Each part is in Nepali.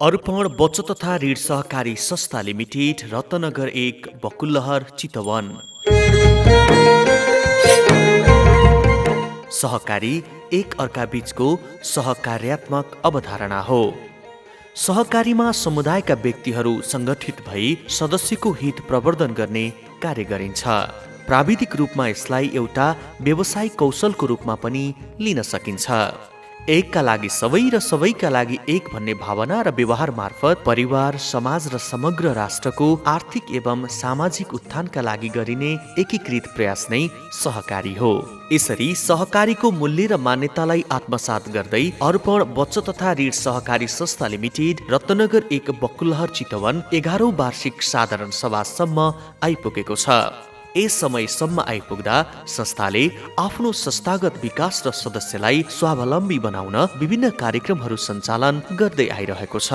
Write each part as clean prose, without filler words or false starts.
अर्पण बचत तथा ऋण सहकारी संस्था लिमिटेड रत्नगर 1 बकुलहर चितवन। सहकारी एक अर्का बीचको सहकार्यात्मक अवधारणा हो। सहकारीमा समुदायका व्यक्तिहरू सङ्गठित भई सदस्यको हित प्रवर्धन गर्ने कार्य गरिन्छ। प्राविधिक रूपमा यसलाई एउटा व्यवसायिक कौशलको रूपमा पनि लिन सकिन्छ। एकका लागि सबै र सबैका लागि एक भन्ने भावना र व्यवहार मार्फत परिवार, समाज र समग्र राष्ट्रको आर्थिक एवं सामाजिक उत्थानका लागि गरिने एकीकृत प्रयास नै सहकारी हो। यसरी सहकारीको मूल्य र मान्यतालाई आत्मसात गर्दै अर्पण बचत तथा ऋण सहकारी संस्था लिमिटेड रत्नगर 1 बकुलहर चितवन 11औं वार्षिक साधारण सभासम्म आइपुगेको छ। यस समयसम्म आइपुग्दा संस्थाले आफ्नो संस्थागत विकास र सदस्यलाई स्वावलम्बी बनाउन विभिन्न कार्यक्रमहरू सञ्चालन गर्दै आइरहेको छ।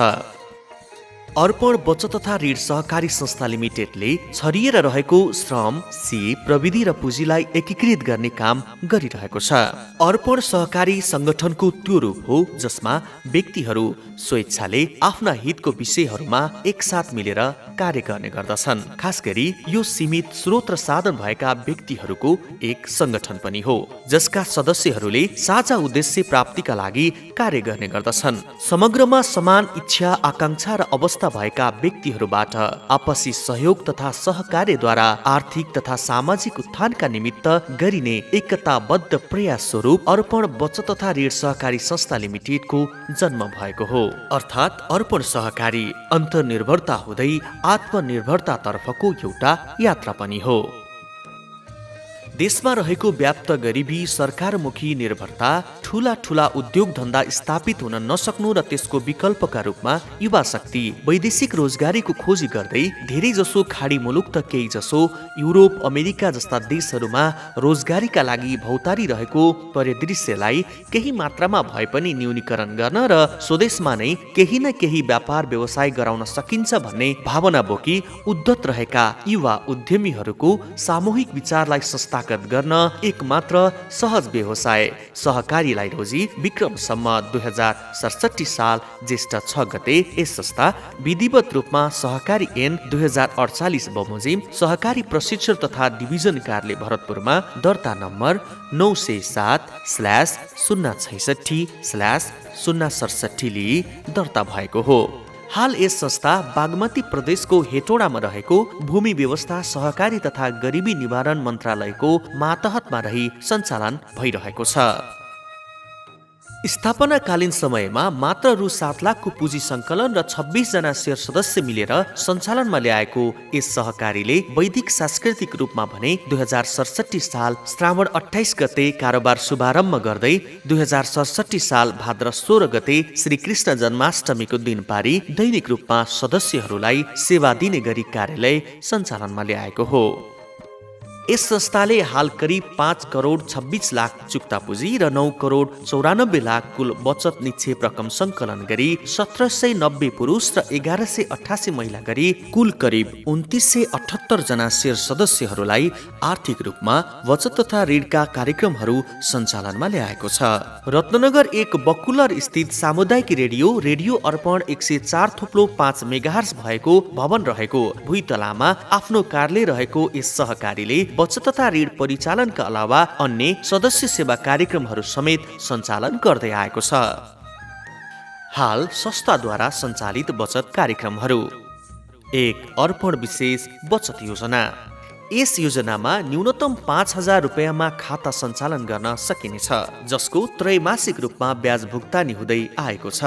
अर्पण बचत तथा ऋण सहकारी संस्था लिमिटेडले छरिएर रहेको श्रम, सिप, प्रविधि र पुँजीलाई एकीकृत गर्ने काम गरिरहेको छ। अर्पण सहकारी संगठनको त्यो रूप हो जसमा व्यक्तिहरू स्वेच्छाले आफ्ना हितको विषयहरूमा एकसाथ मिलेर कार्य गर्ने गर्दछन्। खास गरी यो सीमित स्रोत र साधन भएका व्यक्तिहरूको एक संगठन पनि हो, जसका सदस्यहरूले साझा उद्देश्य प्राप्तिका लागि कार्य गर्ने गर्दछन्। समग्रमा समान इच्छा, आकांक्षा र अवस्था भएका व्यक्तिहरूबाट आपसी सहयोग तथा सहकार्यद्वारा आर्थिक तथा सामाजिक उत्थानका निमित्त गरिने एकताबद्ध प्रयास स्वरूप अर्पण बचत तथा ऋण सहकारी संस्था लिमिटेडको जन्म भएको हो। अर्थात् अर्पण सहकारी अन्तर्निर्भरता हुँदै आत्मनिर्भरतातर्फको एउटा यात्रा पनि हो। देशमा रहेको व्याप्त गरिबी, सरकारमुखी निर्भरता, ठूला ठूला उद्योग धन्दा स्थापित हुन नसक्नु र त्यसको विकल्पका रूपमा युवा शक्ति वैदेशिक रोजगारीको खोजी गर्दै धेरै जसो खाडी मुलुक त केही जसो युरोप, अमेरिका जस्ता देशहरूमा रोजगारीका लागि भौतारी रहेको परिदृश्यलाई केही मात्रामा भए पनि न्यूनीकरण गर्न र स्वदेशमा नै केही न केही व्यापार व्यवसाय गराउन सकिन्छ भन्ने भावना बोकी उद्धत रहेका युवा उद्यमीहरूको सामूहिक विचारलाई संस्था गर्न एक मात्र सहज व्यवसाय सहकारीलाई रोजी विक्रमसम्म 2067 साल ज्येष्ठ 6 गते यस संस्था विधिवत रूपमा सहकारी ऐन 2048 बमोजिम सहकारी प्रशिक्षण तथा डिभिजन कार्यालय भरतपुरमा दर्ता नम्बर 907/066/067 लिई दर्ता भएको हो। हाल यस संस्था बागमती प्रदेशको हेटौडामा रहेको भूमि व्यवस्था, सहकारी तथा गरिबी निवारण मन्त्रालयको मातहतमा रही सञ्चालन भइरहेको छ। स्थापनाकालीन समयमा मात्र रु 7 लाखको पुँजी सङ्कलन र 26 जना शेयर सदस्य मिलेर सञ्चालनमा ल्याएको यस सहकारीले वैदिक सांस्कृतिक रूपमा भने 2067 साल श्रावण 28 गते कारोबार शुभारम्भ गर्दै 2067 साल भाद्र 16 गते श्री कृष्ण जन्माष्टमीको दिन पारी दैनिक रूपमा सदस्यहरूलाई सेवा दिने गरी कार्यालय सञ्चालनमा ल्याएको हो। यस संस्थाले हाल करिब 5 करोड 26 लाख चुक्ता पुँजी र 9 करोड 94 लाख कुल बचत निक्षेप रकम सङ्कलन गरी 1790 पुरुष र 1188 महिला गरी कुल करिब 2978 जना शेयर सदस्यहरूलाई आर्थिक रूपमा बचत तथा ऋणका कार्यक्रमहरू सञ्चालनमा ल्याएको छ। रत्नगर 1 बकुलहर स्थित सामुदायिक रेडियो अर्पण 104.5 मेगाहर्ज भएको भवन रहेको भुइँतलामा आफ्नो कार्यालय रहेको यस सहकारीले बचत तथा ऋण परिचालनका अलावा अन्य सदस्य सेवा कार्यक्रमहरू समेत सञ्चालन गर्दै आएको छ। हाल संस्थाद्वारा सञ्चालित बचत कार्यक्रमहरू: 1. अर्पण विशेष बचत योजना। यस योजनामा न्यूनतम 5000 रुपियाँमा खाता सञ्चालन गर्न सकिनेछ, जसको त्रैमासिक रूपमा ब्याज भुक्तानी हुँदै आएको छ।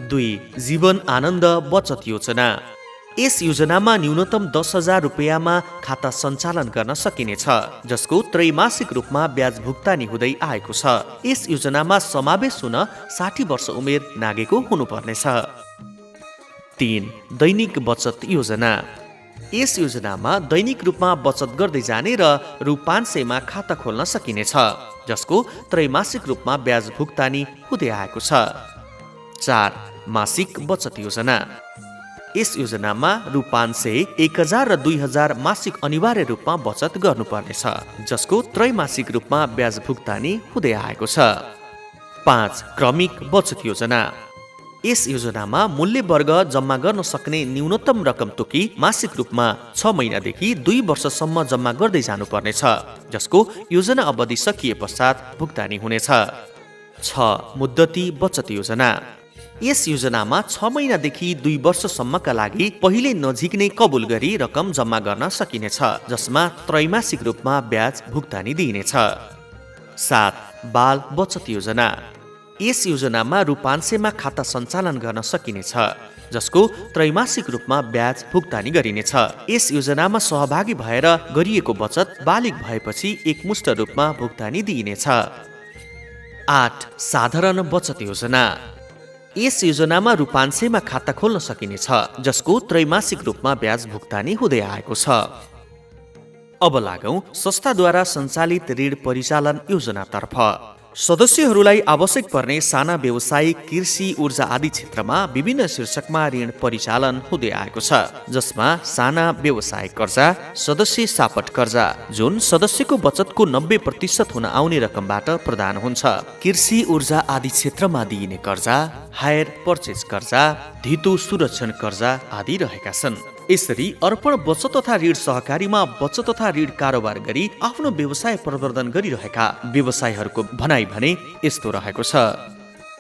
2. जीवन आनन्द बचत योजना। यस योजनामा न्यूनतम 10,000 रुपियाँमा खाता सञ्चालन गर्न सकिनेछ, जसको त्रैमासिक रूपमा ब्याज भुक्तानी हुँदै आएको छ। यस योजनामा समावेश हुन 60 वर्ष उमेर नागेको हुनुपर्नेछ। 3. दैनिक बचत योजना। यस योजनामा दैनिक रूपमा बचत गर्दै जाने र रु 500 मा खाता खोल्न सकिनेछ, जसको त्रैमासिक रूपमा ब्याज भुक्तानी हुँदै आएको छ। 4. मासिक बचत योजना। यस योजनामा रु 500, 1000 र 2000 मासिक अनिवार्य रूपमा बचत गर्नुपर्नेछ, जसको त्रैमासिक रूपमा ब्याज भुक्तानी हुँदै आएको छ। 5. क्रमिक बचत योजना। यस योजनामा मूल्य वर्ग जम्मा गर्न सक्ने न्यूनतम रकम तोकी मासिक रूपमा 6 महिनादेखि 2 वर्षसम्म जम्मा गर्दै जानुपर्नेछ, जसको योजना अवधि सकिए पश्चात भुक्तानी हुनेछ। 6. मुद्दती बचत योजना। यस योजनामा 6 महिनादेखि 2 वर्षसम्मका लागि पहिले नजिक नै कबुल गरी रकम जम्मा गर्न सकिनेछ, जसमा त्रैमासिक रूपमा ब्याज भुक्तानी दिइनेछ। 7. बाल बचत योजना। यस योजनामा रु 500 खाता सञ्चालन गर्न सकिनेछ, जसको त्रैमासिक रूपमा ब्याज भुक्तानी गरिनेछ। यस योजनामा सहभागी भएर गरिएको बचत बालिग भएपछि एकमुष्ट रूपमा भुक्तानी दिइनेछ। 8. साधारण बचत योजना। यस योजनामा रु 500 खाता खोल्न सकिनेछ, जसको त्रैमासिक रूपमा ब्याज भुक्तानी हुँदै आएको छ। अब लागौं संस्थाद्वारा सञ्चालित ऋण परिचालन योजनातर्फ। सदस्यहरूलाई आवश्यक पर्ने साना व्यवसायिक, कृषि, ऊर्जा आदि क्षेत्रमा विभिन्न शीर्षकमा ऋण परिचालन हुँदै आएको छ, जसमा साना व्यवसायिक कर्जा, सदस्य सापट कर्जा जुन सदस्यको बचतको 90% हुन आउने रकमबाट प्रदान हुन्छ, कृषि ऊर्जा आदि क्षेत्रमा दिइने कर्जा, हायर पर्चेज कर्जा, धितो सुरक्षण कर्जा आदि रहेका छन्। यसरी अर्पण बचत तथा ऋण सहकारीमा बचत तथा ऋण कारोबार गरी आफ्नो व्यवसाय प्रवर्धन गरिरहेका व्यवसायीहरूको भनाइ भने यस्तो रहेको छ।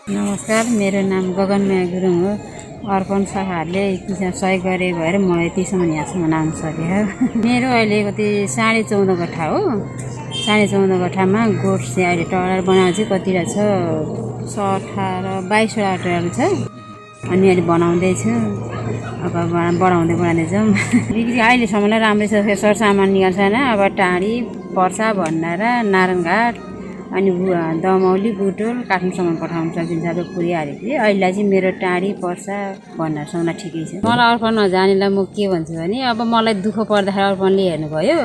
नमस्कार, मेरो नाम गगनमाया गुरुङ हो। अर्पण शाखाहरूले सहयोग गरे भएर म यतिसम्म यहाँसम्म आउन सकेँ। मेरो अहिले कति 14.5 गठा हो। 14.5 गठामा गोठ चाहिँ अहिले टोलर बनाएको चाहिँ कति छ, 18-22 टोलर छ। अनि अहिले बनाउँदैछु, अब बढाउँदै जाउँ। बिक्री अहिलेसम्मलाई राम्रै छ, सरसामान निकाल्छ होइन। अब टाढी, पर्सा, भण्डारा, नारायणघाट अनि दमौली, बुटोल, काठमाडौँसम्म पठाउन सकिन्छ। अब पुरिहालेको थिएँ। अहिले चाहिँ मेरो टाढी, पर्सा, भण्डारसम्म ठिकै छ। मलाई अर्पण नजानेलाई म के भन्छु भने, अब मलाई दुःख पर्दाखेरि अर्पणले हेर्नुभयो,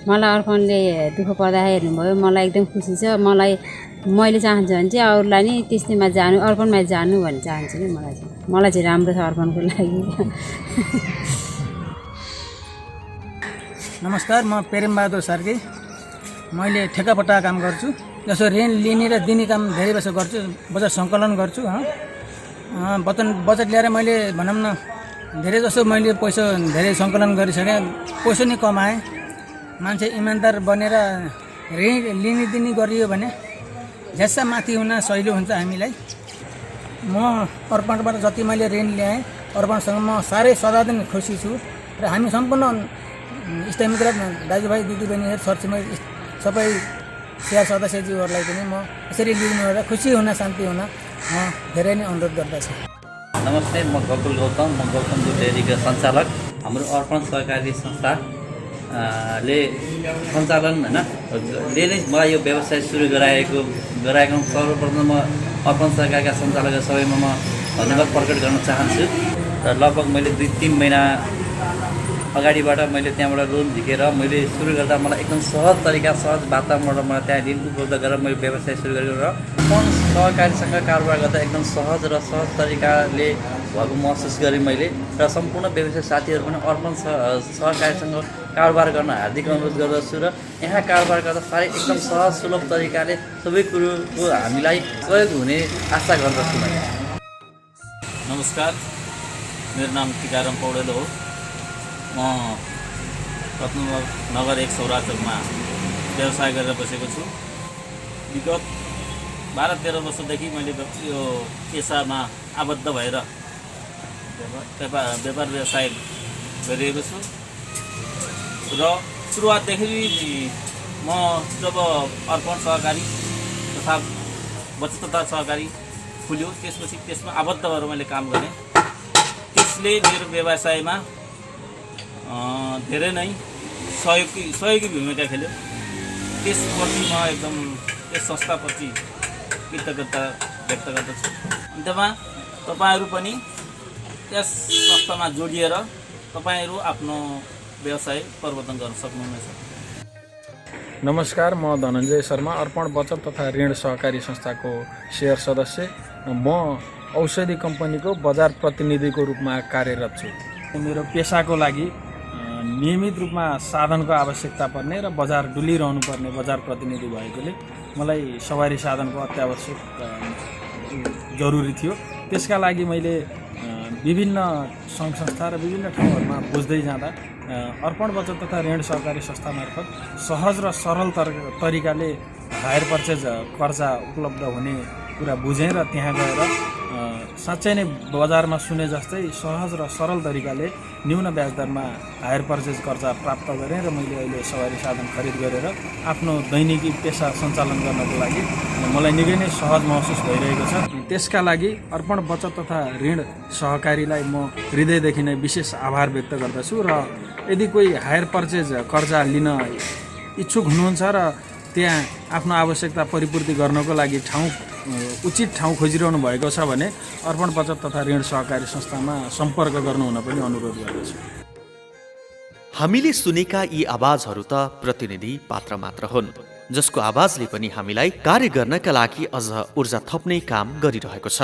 मलाई अर्पणले दुःख पर्दाखेरि हेर्नुभयो, मलाई एकदम खुसी छ। मैले चाहन्छु भने चाहिँ अरूलाई नि त्यस्तैमा जानु, अर्पणमा जानु भन्ने चाहन्छु नि। मलाई चाहिँ राम्रो छ अर्पणको लागि। नमस्कार, म प्रेमबहादुर सार्की। मैले ठेकापट्टा काम गर्छु। जसो ऋण लिने र दिने काम धेरै वर्ष गर्छु। बचत सङ्कलन गर्छु। बचत ल्याएर मैले भनौँ न धेरै जसो मैले पैसा धेरै सङ्कलन गरिसकेँ। पैसा नि कमाएँ। मान्छे इमान्दार बनेर ऋण लिने दिने गरियो भने झ्यासा माथि हुन सहिलो हुन्छ हामीलाई। म अर्पणबाट जति मैले ऋण ल्याएँ, अर्पणसँग म साह्रै सदा दिन खुसी छु। र हामी सम्पूर्ण इष्टमित्र दाजुभाइ दिदीबहिनीहरू छरछिमेकी सबै सेवा सदस्यज्यूहरूलाई पनि म यसरी लिनु र खुसी हुन, शान्ति हुन म धेरै नै अनुरोध गर्दछु। नमस्ते, म गोकुल गौतम, म गौतम दुध डेरीका सञ्चालक। हाम्रो अर्पण सहकारी संस्था ले सञ्चालन होइन ले नै मलाई यो व्यवसाय सुरु गराएको सर्वप्रथम म अर्पण सहकारीका सञ्चालक सबैमा म धन्यवाद प्रकट गर्न चाहन्छु। र लगभग मैले 2-3 महिना अगाडिबाट मैले त्यहाँबाट लोन झिकेर मैले सुरु गर्दा मलाई एकदम सहज तरिका, सहज वातावरणमा त्यहाँ ऋण उपलब्ध गरेर मैले व्यवसाय सुरु गरेर अर्पण सहकारीसँग कारोबार गर्दा एकदम सहज र सहज तरिकाले भएको महसुस गरेँ मैले। र सम्पूर्ण व्यवसाय साथीहरू पनि अर्पण सहकारीसँग कारोबार गर्न हार्दिक अनुरोध गर्दछु। र यहाँ कारोबार गर्दा साह्रै एकदम सहज सुलभ तरिकाले सबै कुरोको हामीलाई सहयोग हुने आशा गर्दछु मैले। नमस्कार, मेरो नाम टिकाराम पौडेल हो। म रत्नगर 1 सौराचोकमा व्यवसाय गरेर बसेको छु। विगत 12-13 वर्षदेखि मैले यो पेसामा आबद्ध भएर व्यापार व्यवसाय गरिरहेको छु। र सुरुवातदेखि म जब अर्पण सहकारी तथा बचत तथा सहकारी खुल्यो, त्यसपछि त्यसमा आबद्ध भएर मैले काम गरेँ। त्यसले मेरो व्यवसायमा धेरै नै सहयोगी भूमिका खेल्यो। त्यसप्रति म एकदम त्यस संस्थाप्रति कृतज्ञता व्यक्त गर्दछु। अन्त्यमा तपाईँहरू पनि त्यस संस्थामा जोडिएर तपाईँहरू आफ्नो व्यवसाय प्रवर्धन गर्न सक्नुहुनेछ। नमस्कार, म धनञ्जय शर्मा, अर्पण बचत तथा ऋण सहकारी संस्थाको शेयर सदस्य। म औषधि कम्पनीको बजार प्रतिनिधिको रूपमा कार्यरत छु। मेरो पेसाको लागि नियमित रूपमा साधनको आवश्यकता पर्ने र बजार डुलिरहनु पर्ने बजार प्रतिनिधि भएकोले मलाई सवारी साधनको अत्यावश्यक जरुरी थियो। त्यसका लागि मैले विभिन्न सङ्घ संस्था र विभिन्न ठाउँहरूमा बुझ्दै जाँदा अर्पण बचत तथा ऋण सहकारी संस्था मार्फत सहज र सरल तरिकाले हायर पर्चेज कर्जा उपलब्ध हुने कुरा बुझेँ र त्यहाँ गएर साँच्चै नै बजारमा सुने जस्तै सहज र सरल तरिकाले न्यून ब्याज दरमा हायर पर्चेज कर्जा प्राप्त गरेँ र मैले अहिले सवारी साधन खरिद गरेर आफ्नो दैनिकी पेसा सञ्चालन गर्नको लागि मलाई निकै नै सहज महसुस भइरहेको छ। त्यसका लागि अर्पण बचत तथा ऋण सहकारीलाई म हृदयदेखि नै विशेष आभार व्यक्त गर्दछु र यदि कोही हायर पर्चेज कर्जा लिन इच्छुक हुनुहुन्छ र त्यहाँ आफ्नो आवश्यकता परिपूर्ति गर्नको लागि उचित ठाउँ खोजिरहनु भएको छ भने अर्पण बचत तथा ऋण सहकारी संस्थामा सम्पर्क गर्नुहुन पनि अनुरोध गर्दछु। हामीले सुनेका यी आवाजहरू त प्रतिनिधि पात्र मात्र हुन्, जसको आवाजले पनि हामीलाई कार्य गर्नका लागि अझ ऊर्जा थप्ने काम गरिरहेको छ।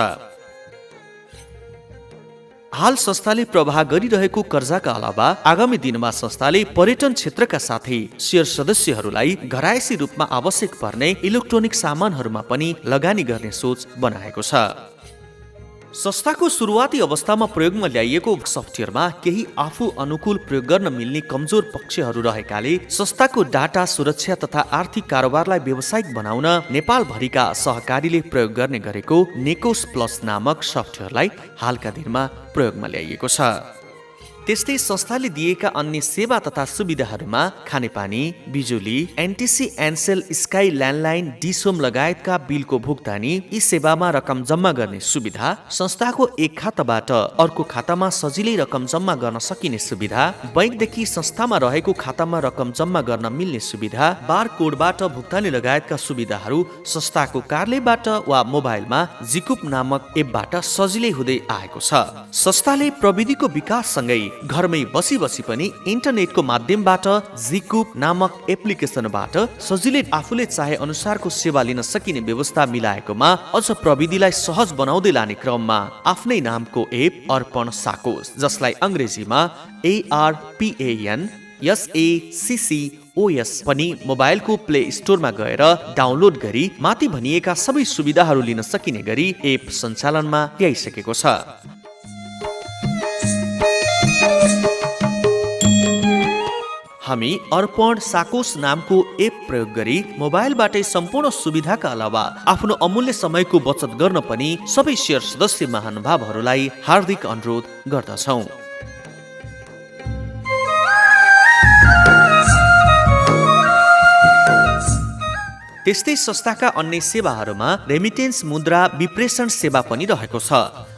हाल संस्थाले प्रवाह गरिरहेको कर्जाका अलावा आगामी दिनमा संस्थाले पर्यटन क्षेत्रका साथै शेयर सदस्यहरूलाई घरायसी रूपमा आवश्यक पर्ने इलेक्ट्रोनिक सामानहरूमा पनि लगानी गर्ने सोच बनाएको छ। संस्थाको सुरुवाती अवस्थामा प्रयोगमा ल्याइएको सफ्टवेयरमा केही आफू अनुकूल प्रयोग गर्न मिल्ने कमजोर पक्षहरू रहेकाले संस्थाको डाटा सुरक्षा तथा आर्थिक कारोबारलाई व्यावसायिक बनाउन नेपालभरिका सहकारीले प्रयोग गर्ने गरेको नेकोस प्लस नामक सफ्टवेयरलाई हालका दिनमा प्रयोगमा ल्याइएको छ। त्यस्तै संस्थाले दिएका अन्य सेवा तथा सुविधाहरूमा खानेपानी, बिजुली, एनटिसी, एनसेल, स्काई, ल्यान्डलाइन, डिसोम लगायतका बिलको भुक्तानी, यी सेवामा रकम जम्मा गर्ने सुविधा, संस्थाको एक खाताबाट अर्को खातामा सजिलै रकम जम्मा गर्न सकिने सुविधा, बैंकदेखि संस्थामा रहेको खातामा रकम जम्मा गर्न मिल्ने सुविधा, बारकोडबाट भुक्तानी लगायतका सुविधाहरू संस्थाको कार्यालयबाट वा मोबाइलमा जिकुप नामक एपबाट सजिलै हुँदै आएको छ। संस्थाले प्रविधिको विकाससँगै घरमै बसी बसी पनि इन्टरनेटको माध्यमबाट जिकुप नामक एप्लिकेसनबाट सजिलै आफूले चाहे अनुसारको सेवा लिन सकिने व्यवस्था मिलाएकोमा अझ प्रविधिलाई सहज बनाउँदै लाने क्रममा आफ्नै नामको एप अर्पण साकोस, जसलाई अङ्ग्रेजीमा ARPANSACCOS पनि मोबाइलको प्ले स्टोरमा गएर डाउनलोड गरी माथि भनिएका सबै सुविधाहरू लिन सकिने गरी एप सञ्चालनमा ल्याइसकेको छ। हामी अर्पण साकोस नामको एप प्रयोग गरी मोबाइलबाटै सम्पूर्ण सुविधाका अलावा आफ्नो अमूल्य समयको बचत गर्न पनि सबै शेयर सदस्य महानुभावहरूलाई हार्दिक अनुरोध गर्दछौँ। त्यस्तै संस्थाका अन्य सेवाहरूमा रेमिटेन्स मुद्रा विप्रेषण सेवा पनि रहेको छ।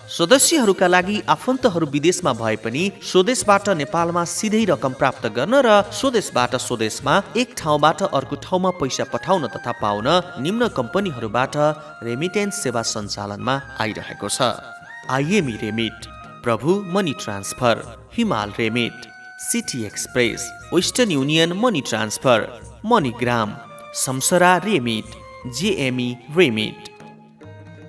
सदस्यहरूका लागि आफन्तहरू विदेशमा भए पनि स्वदेशबाट नेपालमा सिधै रकम प्राप्त गर्न र स्वदेशबाट स्वदेशमा एक ठाउँबाट अर्को ठाउँमा पैसा पठाउन तथा पाउन निम्न कम्पनीहरूबाट रेमिटेन्स सेवा सञ्चालनमा आइरहेको छ। IME Remit, Prabhu Money Transfer, Himal Remit, City Express, Western Union Money Transfer, MoneyGram, Samsara Remit, JME Remit.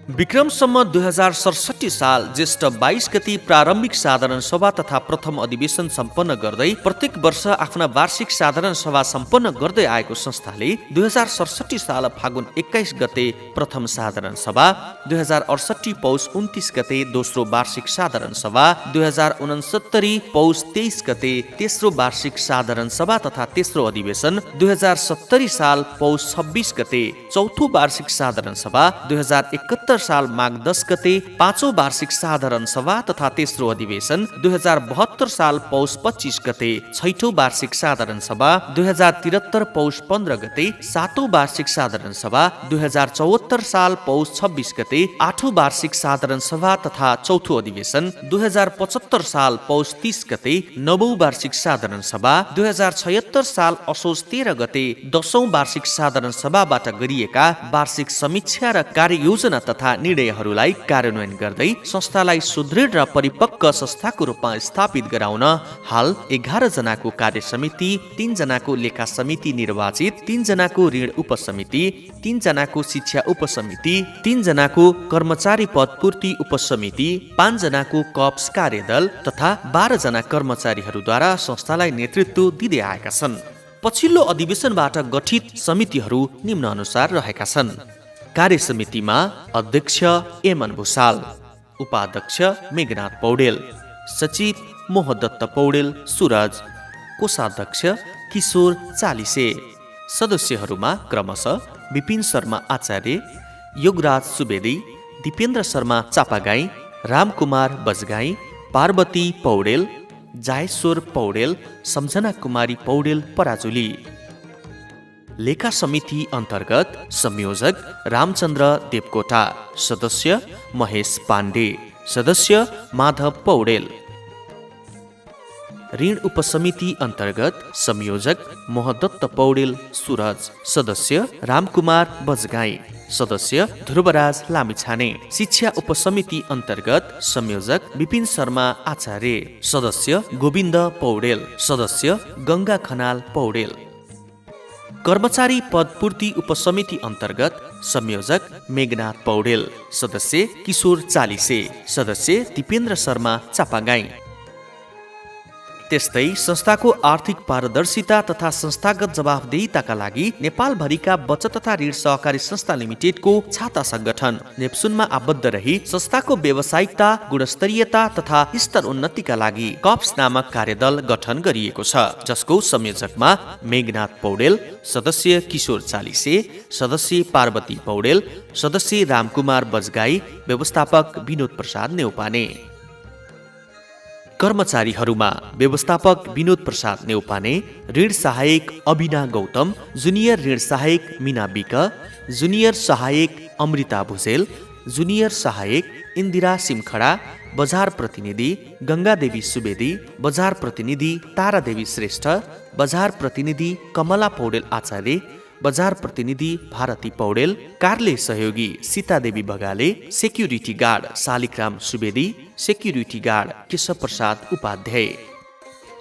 विक्रमसम्म 2067 साल ज्येष्ठ 22 गति प्रारम्भिक साधारण सभा तथा प्रथम अधिवेशन सम्पन्न गर्दै प्रत्येक वर्ष आफ्ना वार्षिक साधारण सभा सम्पन्न गर्दै आएको संस्थाले 2067 साल फागुन 21 गते प्रथम साधारण सभा, 2068 पौष 29 गते दोस्रो वार्षिक साधारण सभा, 2069 पौष 23 गते तेस्रो वार्षिक साधारण सभा तथा तेस्रो अधिवेशन, 2070 साल पौष 26 गते चौथो वार्षिक साधारण सभा, 2071 साल माघ 10 गते पाँचौं वार्षिक साधारण सभा तथा तेस्रो अधिवेशन, 2072 साल पौष 25 गते छैठौं वार्षिक साधारण सभा, 2073 पौष 15 गते सातौं वार्षिक साधारण सभा, 2074 साल पौष 26 गते आठौं वार्षिक साधारण सभा तथा चौथो अधिवेशन, 2075 साल पौष 30 गते नवौं वार्षिक साधारण सभा, 2076 साल असोज 13 गते 10औं वार्षिक साधारण सभाबाट गरिएका वार्षिक समीक्षा र कार्ययोजना तथा निर्णयहरूलाई कार्यान्वयन गर्दै संस्थालाई सुदृढ र परिपक्व संस्थाको रूपमा स्थापित गराउन हाल 11 जनाको कार्य समिति, 3 जनाको लेखा समिति निर्वाचित, 3 जनाको ऋण उपसमिति, 3 जनाको शिक्षा उपसमिति, 3 जनाको कर्मचारी पदपूर्ति उपसमिति, 5 जनाको कप्स कार्यदल तथा 12 जना कर्मचारीहरूद्वारा संस्थालाई नेतृत्व दिँदै आएका छन्। पछिल्लो अधिवेशनबाट गठित समितिहरू निम्न अनुसार रहेका छन्। कार्य समितिमा अध्यक्ष एमन भुसाल, उपाध्यक्ष मेघनाथ पौडेल, सचिव मोहदत्त पौडेल सूरज, कोषाध्यक्ष किशोर चालिसे। सदस्यहरूमा क्रमशः विपिन शर्मा आचार्य, योगराज सुवेदी, दिपेन्द्र शर्मा चापागाई, रामकुमार बजगाई, पार्वती पौडेल, जायश्वर पौडेल, सम्झना कुमारी पौडेल पराजुली। लेखा समिति अन्तर्गत संयोजक रामचन्द्र देवकोटा, सदस्य महेश पाण्डे, सदस्य माधव पौडेल। ऋण उपसमिति अन्तर्गत संयोजक मोहदत्त पौडेल सूरज, सदस्य रामकुमार बजगाई, सदस्य ध्रुवराज लामिछाने। शिक्षा उपसमिति अन्तर्गत संयोजक विपिन शर्मा आचार्य, सदस्य गोविन्द पौडेल, सदस्य गंगा खनाल पौडेल। कर्मचारी पदपूर्ति उपसमिति अन्तर्गत संयोजक मेघनाथ पौडेल, सदस्य किशोर चालिसे, सदस्य दिपेन्द्र शर्मा चापागाई। त्यस्तै संस्थाको आर्थिक पारदर्शिता तथा संस्थागत जवाफदेहिताका लागि नेपालभरिका बचत तथा ऋण सहकारी संस्था लिमिटेडको छाता संगठन नेप्सुनमा आबद्ध रही संस्थाको व्यावसायिकता, गुणस्तरीयता तथा स्तर उन्नतिका लागि कप्स नामक कार्यदल गठन गरिएको छ, जसको संयोजकमा मेघनाथ पौडेल, सदस्य किशोर चालिसे, सदस्य पार्वती पौडेल, सदस्य रामकुमार बजगाई, व्यवस्थापक विनोद प्रसाद नेउपाने। कर्मचारीहरूमा व्यवस्थापक विनोद प्रसाद नेउपाने, ऋण सहायक अभिना गौतम, जुनियर ऋण सहायक मीना बिक, जुनियर सहायक अमृता भुजेल, जुनियर सहायक इन्दिरा सिमखडा, बजार प्रतिनिधि गंगादेवी सुवेदी, बजार प्रतिनिधि तारादेवी श्रेष्ठ, बजार प्रतिनिधि कमला पौडेल आचार्य, बजार प्रतिनिधि भारती पौडेल, कार्य सहयोगी Sitadevi Bagale, security guard Shaligram Subedi, security guard Keshav Prasad Upadhyay.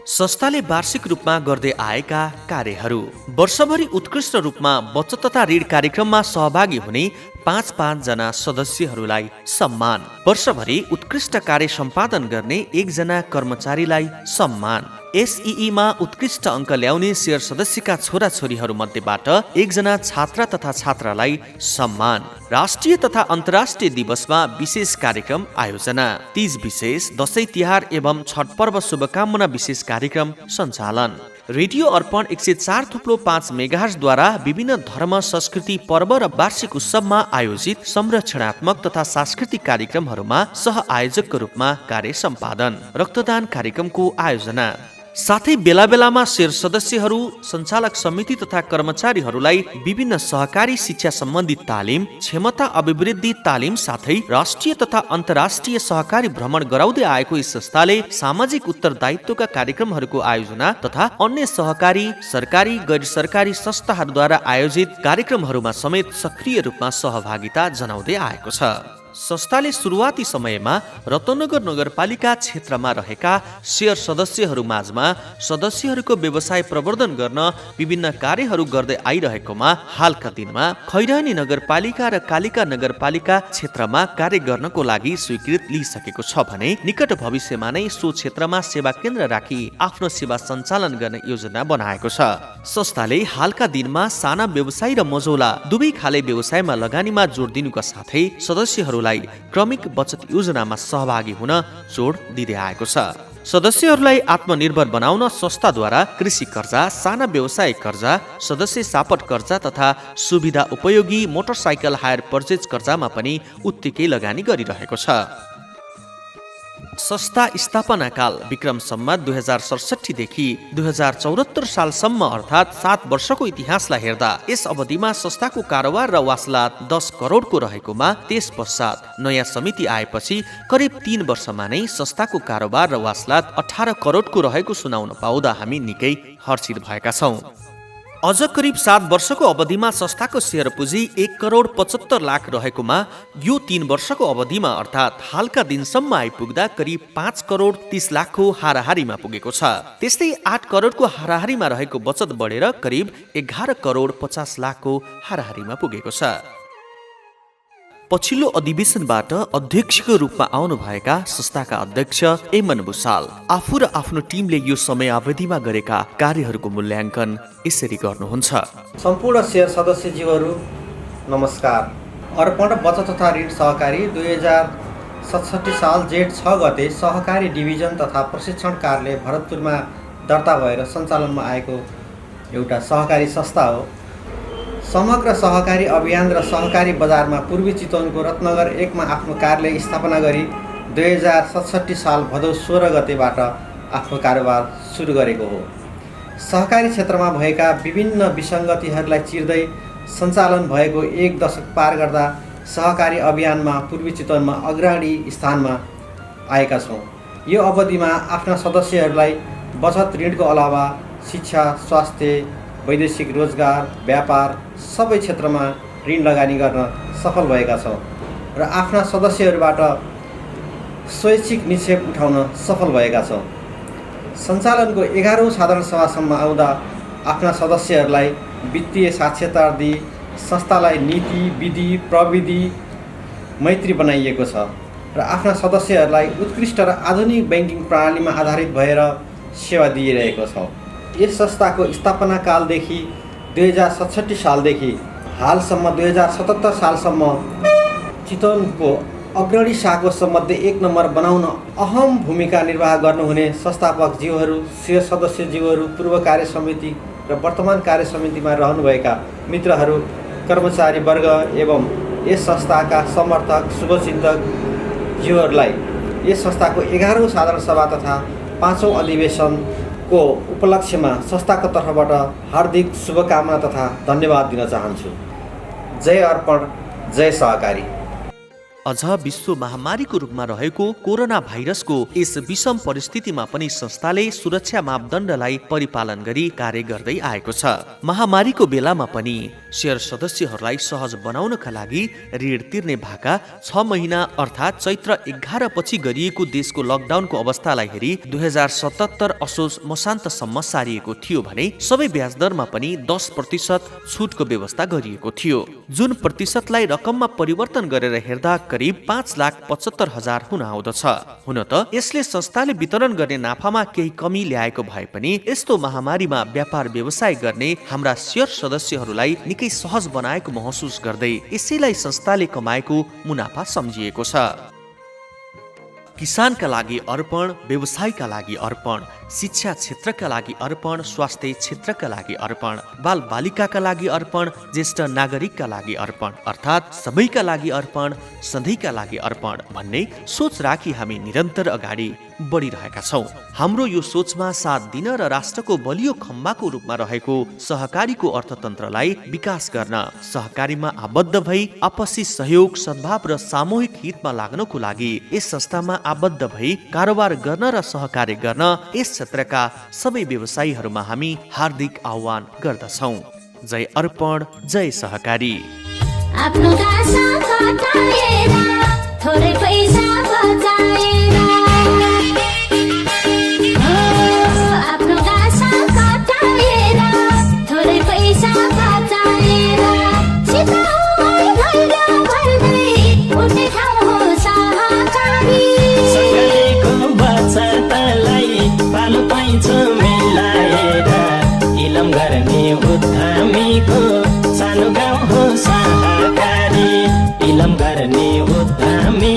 संस्थाले वार्षिक रूपमा गर्दै आएका कार्यहरू: वर्षभरि उत्कृष्ट रूपमा बचत तथा ऋण कार्यक्रममा सहभागी हुने 5 जना सदस्यहरूलाई सम्मान। वर्षभरि उत्कृष्ट कार्य सम्पादन गर्ने 1 जना कर्मचारीलाई सम्मान। एसईईमा उत्कृष्ट अङ्क ल्याउने शेयर सदस्यका छोराछोरीहरू मध्येबाट 1 जना छात्र तथा छात्रालाई सम्मान। राष्ट्रिय तथा अन्तर्राष्ट्रिय दिवसमा विशेष कार्यक्रम आयोजना। तीज विशेष, दशैं तिहार एवं छठ पर्व शुभकामना विशेष कार्यक्रम सञ्चालन। रेडियो अर्पण 104.5 मेगाहर्जद्वारा विभिन्न धर्म, संस्कृति, पर्व र वार्षिक उत्सवमा आयोजित संरक्षणात्मक तथा सांस्कृतिक कार्यक्रमहरूमा सह आयोजकको रूपमा कार्य सम्पादन। रक्तदान कार्यक्रमको आयोजना। साथै बेला बेलामा शेयर सदस्यहरू, सञ्चालक समिति तथा कर्मचारीहरूलाई विभिन्न सहकारी शिक्षा सम्बन्धी तालिम, क्षमता अभिवृद्धि तालिम साथै राष्ट्रिय तथा अन्तर्राष्ट्रिय सहकारी भ्रमण गराउँदै आएको यस संस्थाले सामाजिक उत्तरदायित्वका कार्यक्रमहरूको आयोजना तथा अन्य सहकारी, सरकारी, गैर सरकारी संस्थाहरूद्वारा आयोजित कार्यक्रमहरूमा समेत सक्रिय रूपमा सहभागिता जनाउँदै आएको छ। संस्थाले सुरुवाती समयमा रत्नगर नगरपालिका क्षेत्रमा रहेका शेयर सदस्यहरू माझमा सदस्यहरूको व्यवसाय प्रवर्धन गर्न विभिन्न कार्यहरू गर्दै आइरहेकोमा हालका दिनमा खैरनी नगरपालिका र कालिका नगरपालिका क्षेत्रमा कार्य गर्नको लागि स्वीकृति लिइसकेको छ भने निकट भविष्यमा नै सो क्षेत्रमा सेवा केन्द्र राखी आफ्नो सेवा सञ्चालन गर्ने योजना बनाएको छ। संस्थाले हालका दिनमा साना व्यवसाय र मझौला दुवै खाले व्यवसायमा लगानीमा जोड दिनुका साथै सदस्यहरू क्रमिक बचत योजनामा सहभागी हुन जोड दिँदै आएको छ। सदस्यहरूलाई आत्मनिर्भर बनाउन संस्थाद्वारा कृषि कर्जा, साना व्यवसाय कर्जा, सदस्य सापट कर्जा तथा सुविधा उपयोगी मोटरसाइकल हायर पर्चेज कर्जामा पनि उत्तिकै लगानी गरिरहेको छ। संस्था स्थापना काल विक्रम सम्वत 2067 देखि 2074 सालसम्म अर्थात् 7 वर्षको इतिहासलाई हेर्दा यस अवधिमा संस्थाको कारोबार र वासलात 10 करोडको रहेकोमा त्यस पश्चात नयाँ समिति आएपछि करिब 3 वर्षमा नै संस्थाको कारोबार र वासलात 18 करोडको रहेको सुनाउन पाउँदा हामी निकै हर्षित भएका छौँ। अझ करिब 7 वर्षको अवधिमा संस्थाको शेयर पुँजी 1,75,00,000 रहेकोमा यो 3 वर्षको अवधिमा अर्थात् हालका दिनसम्म आइपुग्दा करिब 5,30,00,000 को हाराहारीमा पुगेको छ। त्यस्तै 8 करोडको हाराहारीमा रहेको बचत बढेर करिब 11,50,00,000 को हाराहारीमा पुगेको छ। पछिल्लो अधिवेशनबाट अध्यक्षको रूपमा आउनुभएका संस्थाका अध्यक्ष एमन भुसाल आफू र आफ्नो टिमले यो समय अवधिमा गरेका कार्यहरूको मूल्याङ्कन यसरी गर्नुहुन्छ। सम्पूर्ण शेयर सदस्यज्यूहरू नमस्कार। अर्पण बचत तथा ऋण सहकारी 2067 साल जेठ 6 गते सहकारी डिभिजन तथा प्रशिक्षण कार्यालय भरतपुरमा दर्ता भएर सञ्चालनमा आएको एउटा सहकारी संस्था हो। समग्र सहकारी अभियान र सहकारी बजारमा पूर्वी चितवनको रत्नगर 1 मा आफ्नो कार्यालय स्थापना गरी 2067 साल भदौ 16 गतेबाट आफ्नो कारोबार सुरु गरेको हो। सहकारी क्षेत्रमा भएका विभिन्न विसङ्गतिहरूलाई चिर्दै सञ्चालन भएको 1 दशक पार गर्दा सहकारी अभियानमा पूर्वी चितवनमा अग्रणी स्थानमा आएका छौँ। यो अवधिमा आफ्ना सदस्यहरूलाई बचत ऋणको अलावा शिक्षा, स्वास्थ्य, वैदेशिक रोजगार, व्यापार सबै क्षेत्रमा ऋण लगानी गर्न सफल भएका छौँ र आफ्ना सदस्यहरूबाट स्वैच्छिक निक्षेप उठाउन सफल भएका छौँ। सञ्चालनको 11औं साधारण सभासम्म आउँदा आफ्ना सदस्यहरूलाई वित्तीय साक्षरता दिई संस्थालाई नीति, विधि, प्रविधि मैत्री बनाइएको छ र आफ्ना सदस्यहरूलाई उत्कृष्ट र आधुनिक ब्याङ्किङ प्रणालीमा आधारित भएर सेवा दिइरहेको छ। यस संस्थाको स्थापना कालदेखि 2067 सालदेखि हालसम्म 2077 सालसम्म चितवनको अग्रणी शाखाको मध्ये 1 नम्बर बनाउन अहम भूमिका निर्वाह गर्नुहुने संस्थापक जीवहरू, शेयर सदस्य जीवहरू, पूर्व कार्य समिति र वर्तमान कार्य समितिमा रहनुभएका मित्रहरू, कर्मचारी वर्ग एवं यस संस्थाका समर्थक, शुभचिन्तक जीवहरूलाई यस संस्थाको 11औं साधारण सभा तथा 5औं अधिवेशनको उपलक्ष्यमा संस्थाको तर्फबाट हार्दिक शुभकामना तथा धन्यवाद दिन चाहन्छु। जय अर्पण, जय सहकारी। अझ विश्व महामारीको रूपमा रहेको कोरोना भाइरसको यस विषम परिस्थितिमा पनि संस्थाले सुरक्षा मापदण्डलाई परिपालन गरी कार्य गर्दै आएको छ। महामारीको बेलामा पनि शेयर सदस्यहरूलाई सहज बनाउनका लागि ऋण तिर्ने भाका 6 महिना अर्थात् चैत्र 11 पछि गरिएको देशको लकडाउनको अवस्थालाई हेरी 2077 असोज मसान्तसम्म सारिएको थियो भने सबै ब्याज दरमा पनि 10% छुटको व्यवस्था गरिएको थियो, जुन प्रतिशतलाई रकममा परिवर्तन गरेर हेर्दा करिब 5,75,000 हुन आउँदछ। हुन त यसले संस्थाले वितरण गर्ने नाफामा केही कमी ल्याएको भए पनि यस्तो महामारीमा व्यापार व्यवसाय गर्ने हाम्रा शेयर सदस्यहरूलाई निकै सहज बनाएको महसुस गर्दै यसैलाई संस्थाले कमाएको मुनाफा सम्झिएको छ। किसानका लागि अर्पण, व्यवसायका लागि अर्पण, शिक्षा क्षेत्रका लागि अर्पण, स्वास्थ्य क्षेत्रका लागि अर्पण, बाल बालिकाका लागि अर्पण, ज्येष्ठ नागरिकका लागि अर्पण, अर्थात् सबैका लागि अर्पण, सधैँका लागि अर्पण भन्ने सोच राखी हामी निरन्तर अगाडि बढिरहेका छौँ। हाम्रो यो सोचमा साथ दिन र राष्ट्रको बलियो खम्बाको रूपमा रहेको सहकारीको अर्थतन्त्रलाई विकास गर्न, सहकारीमा आबद्ध भई आपसी सहयोग, सद्भाव र सामूहिक हितमा लाग्नको लागि यस संस्थामा आबद्ध भई कारोबार गर्न र सहकार्य गर्न यस क्षेत्रका सबै व्यवसायीहरूमा हामी हार्दिक आह्वान गर्दछौँ। जय अर्पण, जय सहकारी। आफ्नो गासा कटाएर थोरै पैसा बचाएर, आफ्नो गासा कटाएर थोरै पैसा बचाएर, सिताउमै भैलो भर्दै उठ्ने ठाउँ हो सहकारी। बचतलाई पालो पाइन्छ मिलाएर, इलम गर्ने उद्यमीको सानो गाउँ हो सहकारी। इलम गर्ने उद्यमी